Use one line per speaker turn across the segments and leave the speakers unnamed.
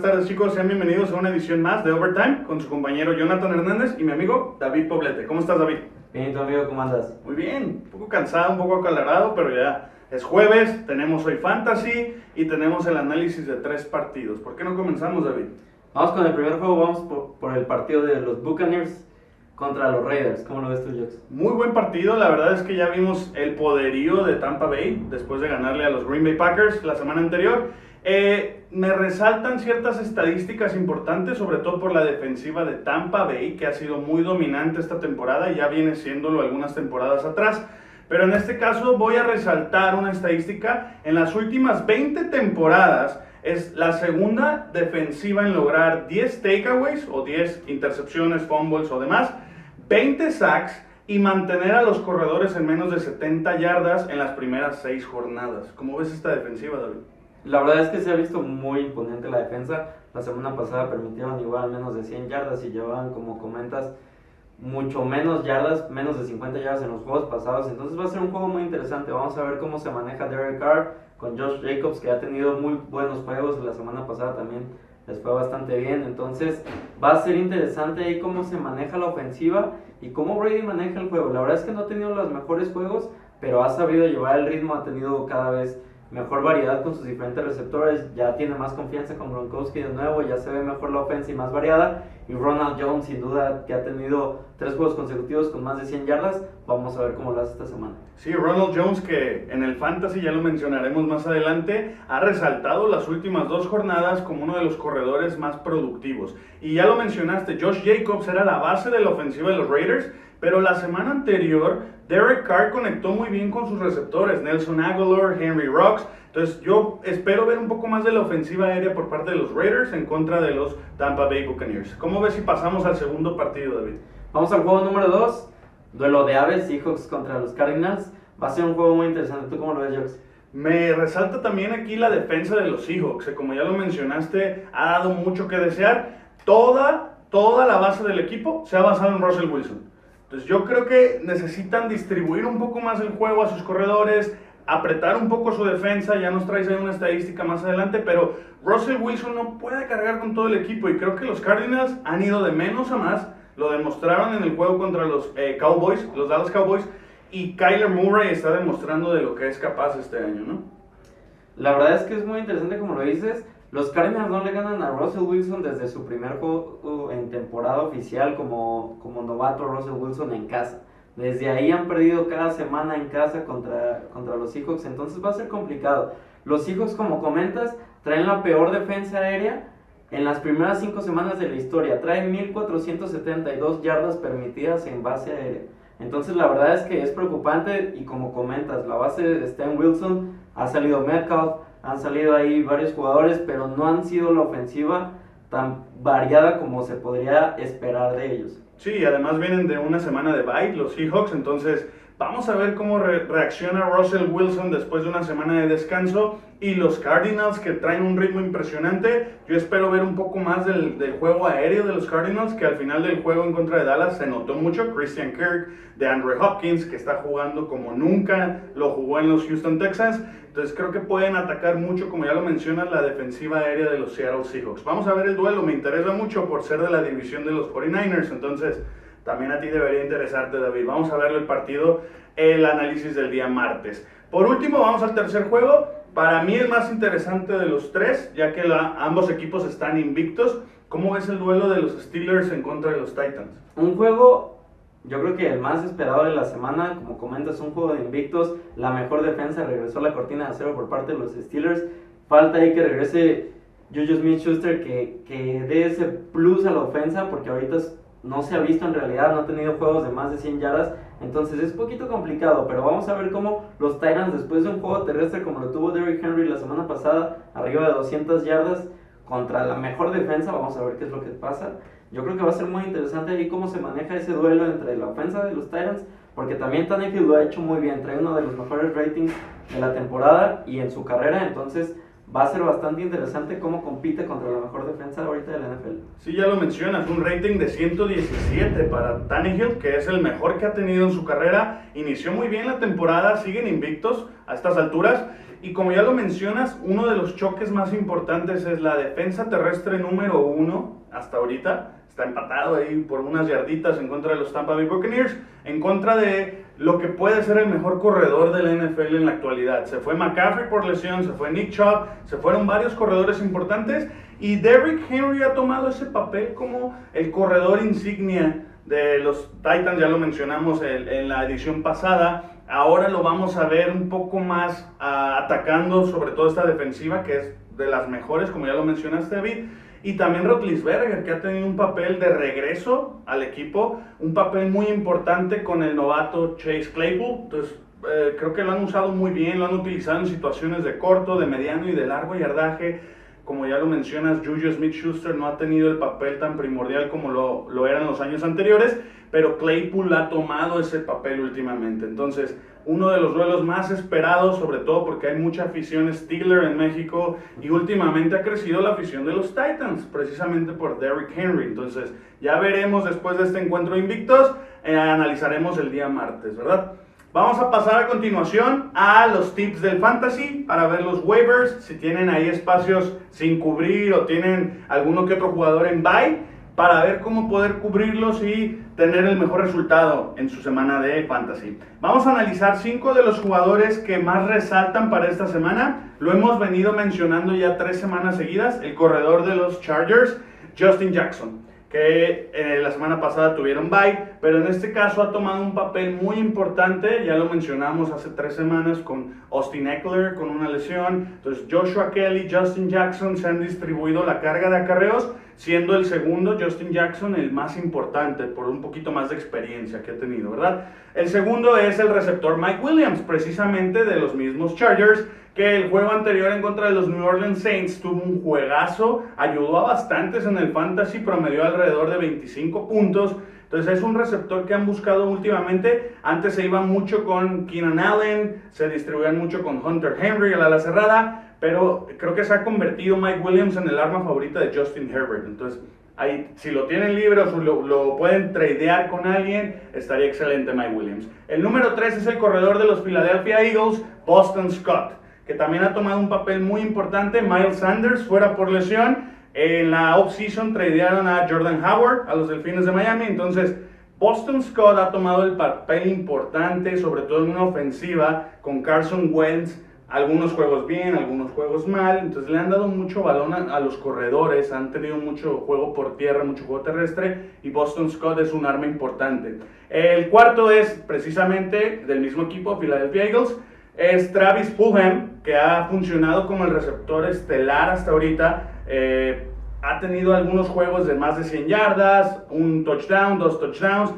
buenas tardes chicos, sean bienvenidos a una edición más de Overtime con su compañero Jonathan Hernández y mi amigo David Poblete. ¿Cómo estás, David?
Bien, tu amigo, ¿cómo andas?
Muy bien, un poco cansado, un poco acalorado, pero ya es jueves, tenemos hoy Fantasy y tenemos el análisis de 3 partidos. ¿Por qué no comenzamos, David?
Vamos con el primer juego, vamos por el partido de los Buccaneers contra los Raiders. ¿Cómo lo ves tú, Jox?
Muy buen partido, la verdad es que ya vimos el poderío de Tampa Bay después de ganarle a los Green Bay Packers la semana anterior. Me resaltan ciertas estadísticas importantes, sobre todo por la defensiva de Tampa Bay, que ha sido muy dominante esta temporada y ya viene siéndolo algunas temporadas atrás. Pero en este caso voy a resaltar una estadística. En las últimas 20 temporadas es la segunda defensiva en lograr 10 takeaways o 10 intercepciones, fumbles o demás, 20 sacks y mantener a los corredores en menos de 70 yardas en las primeras 6 jornadas. ¿Cómo ves esta defensiva, David?
La verdad es que se ha visto muy imponente la defensa. La semana pasada permitieron igual menos de 100 yardas y llevaban, como comentas, mucho menos yardas, menos de 50 yardas en los juegos pasados. Entonces va a ser un juego muy interesante. Vamos a ver cómo se maneja Derek Carr con Josh Jacobs, que ha tenido muy buenos juegos. La semana pasada también les fue bastante bien. Entonces va a ser interesante ahí cómo se maneja la ofensiva y cómo Brady maneja el juego. La verdad es que no ha tenido los mejores juegos, pero ha sabido llevar el ritmo, ha tenido cada vez mejor variedad con sus diferentes receptores, ya tiene más confianza con Gronkowski de nuevo, ya se ve mejor la ofensa y más variada, y Ronald Jones sin duda que ha tenido 3 juegos consecutivos con más de 100 yardas, vamos a ver cómo lo hace esta semana.
Sí, Ronald Jones, que en el Fantasy, ya lo mencionaremos más adelante, ha resaltado las últimas 2 jornadas como uno de los corredores más productivos. Y ya lo mencionaste, Josh Jacobs era la base de la ofensiva de los Raiders, pero la semana anterior Derek Carr conectó muy bien con sus receptores, Nelson Agholor, Henry Ruggs. Entonces yo espero ver un poco más de la ofensiva aérea por parte de los Raiders en contra de los Tampa Bay Buccaneers. ¿Cómo ves si pasamos al segundo partido, David?
Vamos al juego número 2, duelo de aves, Seahawks contra los Cardinals. Va a ser un juego muy interesante. ¿Tú cómo lo ves, Jox?
Me resalta también aquí la defensa de los Seahawks, que como ya lo mencionaste, ha dado mucho que desear. Toda la base del equipo se ha basado en Russell Wilson. Entonces yo creo que necesitan distribuir un poco más el juego a sus corredores, apretar un poco su defensa. Ya nos traes ahí una estadística más adelante, pero Russell Wilson no puede cargar con todo el equipo y creo que los Cardinals han ido de menos a más. Lo demostraron en el juego contra los Cowboys, los Dallas Cowboys, y Kyler Murray está demostrando de lo que es capaz este año, ¿no?
La verdad es que es muy interesante como lo dices. Los Cardinals no le ganan a Russell Wilson desde su primer juego en temporada oficial como novato Russell Wilson en casa. Desde ahí han perdido cada semana en casa contra los Seahawks, entonces va a ser complicado. Los Seahawks, como comentas, traen la peor defensa aérea en las primeras 5 semanas de la historia. Traen 1,472 yardas permitidas en base aérea. Entonces la verdad es que es preocupante y como comentas, la base está en Wilson, ha salido Metcalf, han salido ahí varios jugadores, pero no han sido la ofensiva tan variada como se podría esperar de ellos.
Sí, además vienen de una semana de bye los Seahawks, entonces vamos a ver cómo reacciona Russell Wilson después de una semana de descanso. Y los Cardinals, que traen un ritmo impresionante. Yo espero ver un poco más del juego aéreo de los Cardinals, que al final del juego en contra de Dallas se notó mucho. Christian Kirk, de Andrew Hopkins, que está jugando como nunca lo jugó en los Houston Texans. Entonces creo que pueden atacar mucho, como ya lo mencionas, la defensiva aérea de los Seattle Seahawks. Vamos a ver el duelo, me interesa mucho por ser de la división de los 49ers, entonces también a ti debería interesarte, David. Vamos a ver el partido, el análisis del día martes. Por último, vamos al tercer juego. Para mí el más interesante de los 3, ya que ambos equipos están invictos. ¿Cómo ves el duelo de los Steelers en contra de los Titans?
Un juego, yo creo que el más esperado de la semana, como comentas, un juego de invictos. La mejor defensa, regresó la cortina de acero por parte de los Steelers. Falta ahí que regrese Juju Smith-Schuster, que dé ese plus a la ofensa, porque ahorita no se ha visto en realidad, no ha tenido juegos de más de 100 yardas, entonces es poquito complicado, pero vamos a ver cómo los Titans, después de un juego terrestre como lo tuvo Derrick Henry la semana pasada, arriba de 200 yardas, contra la mejor defensa, vamos a ver qué es lo que pasa. Yo creo que va a ser muy interesante ahí cómo se maneja ese duelo entre la ofensa de los Titans, porque también Tannehill lo ha hecho muy bien, trae uno de los mejores ratings de la temporada y en su carrera, entonces va a ser bastante interesante cómo compite contra la mejor defensa ahorita de la NFL.
Sí, ya lo mencionas, un rating de 117 para Tannehill, que es el mejor que ha tenido en su carrera. Inició muy bien la temporada, siguen invictos a estas alturas. Y como ya lo mencionas, uno de los choques más importantes es la defensa terrestre número 1 hasta ahorita. Está empatado ahí por unas yarditas en contra de los Tampa Bay Buccaneers, en contra de lo que puede ser el mejor corredor de la NFL en la actualidad. Se fue McCaffrey por lesión, se fue Nick Chubb, se fueron varios corredores importantes y Derrick Henry ha tomado ese papel como el corredor insignia de los Titans, ya lo mencionamos en la edición pasada. Ahora lo vamos a ver un poco más atacando sobre todo esta defensiva que es de las mejores, como ya lo mencionaste, David. Y también Roethlisberger, que ha tenido un papel de regreso al equipo, un papel muy importante con el novato Chase Claypool. Entonces, creo que lo han usado muy bien, lo han utilizado en situaciones de corto, de mediano y de largo yardaje. Como ya lo mencionas, Juju Smith-Schuster no ha tenido el papel tan primordial como lo era en los años anteriores, pero Claypool ha tomado ese papel últimamente. Entonces, uno de los duelos más esperados, sobre todo porque hay mucha afición Steeler en México y últimamente ha crecido la afición de los Titans, precisamente por Derrick Henry. Entonces, ya veremos después de este encuentro invictos, analizaremos el día martes, ¿verdad? Vamos a pasar a continuación a los tips del fantasy para ver los waivers, si tienen ahí espacios sin cubrir o tienen alguno que otro jugador en bye, para ver cómo poder cubrirlos y tener el mejor resultado en su semana de fantasy. Vamos a analizar 5 de los jugadores que más resaltan para esta semana. Lo hemos venido mencionando ya 3 semanas seguidas. El corredor de los Chargers, Justin Jackson, que la semana pasada tuvieron bye, pero en este caso ha tomado un papel muy importante. Ya lo mencionamos hace 3 semanas con Austin Eckler con una lesión. Entonces Joshua Kelly, Justin Jackson se han distribuido la carga de acarreos, siendo el segundo, Justin Jackson, el más importante por un poquito más de experiencia que ha tenido, ¿verdad? El segundo es el receptor Mike Williams, precisamente de los mismos Chargers, que el juego anterior en contra de los New Orleans Saints tuvo un juegazo, ayudó a bastantes en el fantasy, promedió alrededor de 25 puntos. Entonces es un receptor que han buscado últimamente. Antes se iban mucho con Keenan Allen, se distribuían mucho con Hunter Henry a la ala cerrada, pero creo que se ha convertido Mike Williams en el arma favorita de Justin Herbert. Entonces, ahí, si lo tienen libre o lo pueden tradear con alguien, estaría excelente Mike Williams. El número 3 es el corredor de los Philadelphia Eagles, Boston Scott, que también ha tomado un papel muy importante. Miles Sanders fuera por lesión. En la offseason tradearon a Jordan Howard a los Delfines de Miami. Entonces, Boston Scott ha tomado el papel importante, sobre todo en una ofensiva con Carson Wentz. Algunos juegos bien, algunos juegos mal. Entonces le han dado mucho balón a los corredores. Han tenido mucho juego por tierra, mucho juego terrestre. Y Boston Scott es un arma importante. El cuarto es precisamente del mismo equipo, Philadelphia Eagles. Es Travis Fulgham, que ha funcionado como el receptor estelar hasta ahorita. Ha tenido algunos juegos de más de 100 yardas, un touchdown, 2 touchdowns,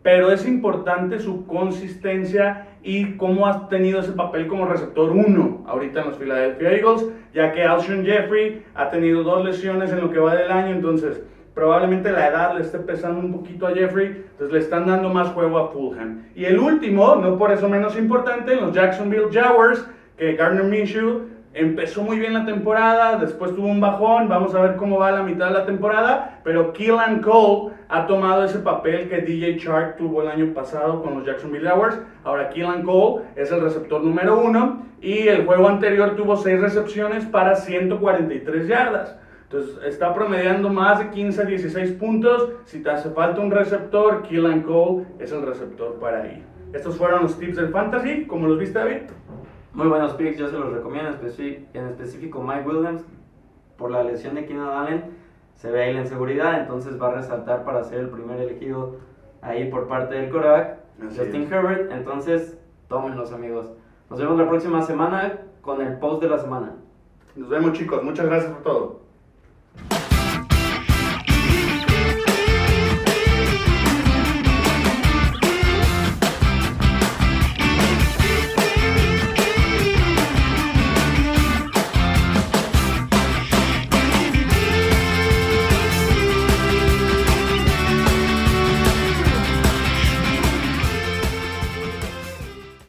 pero es importante su consistencia y cómo ha tenido ese papel como receptor 1 ahorita en los Philadelphia Eagles, ya que Alshon Jeffrey ha tenido 2 lesiones en lo que va del año. Entonces probablemente la edad le esté pesando un poquito a Jeffrey, entonces le están dando más juego a Fulgham. Y el último, no por eso menos importante, los Jacksonville Jaguars, que Gardner Minshew empezó muy bien la temporada, después tuvo un bajón, vamos a ver cómo va la mitad de la temporada, pero Keelan Cole ha tomado ese papel que DJ Chark tuvo el año pasado con los Jacksonville Jaguars. Ahora Keelan Cole es el receptor número 1 y el juego anterior tuvo 6 recepciones para 143 yardas. Entonces está promediando más de 15 a 16 puntos. Si te hace falta un receptor, Keelan Cole es el receptor para ahí. Estos fueron los tips del fantasy, ¿cómo los viste, David?
Muy buenos picks, yo se los recomiendo, en específico Mike Williams, por la lesión de Keenan Allen, se ve ahí la inseguridad, entonces va a resaltar para ser el primer elegido ahí por parte del quarterback, Justin Herbert. Entonces, tómenlos, amigos. Nos vemos la próxima semana con el post de la semana.
Nos vemos, chicos, muchas gracias por todo.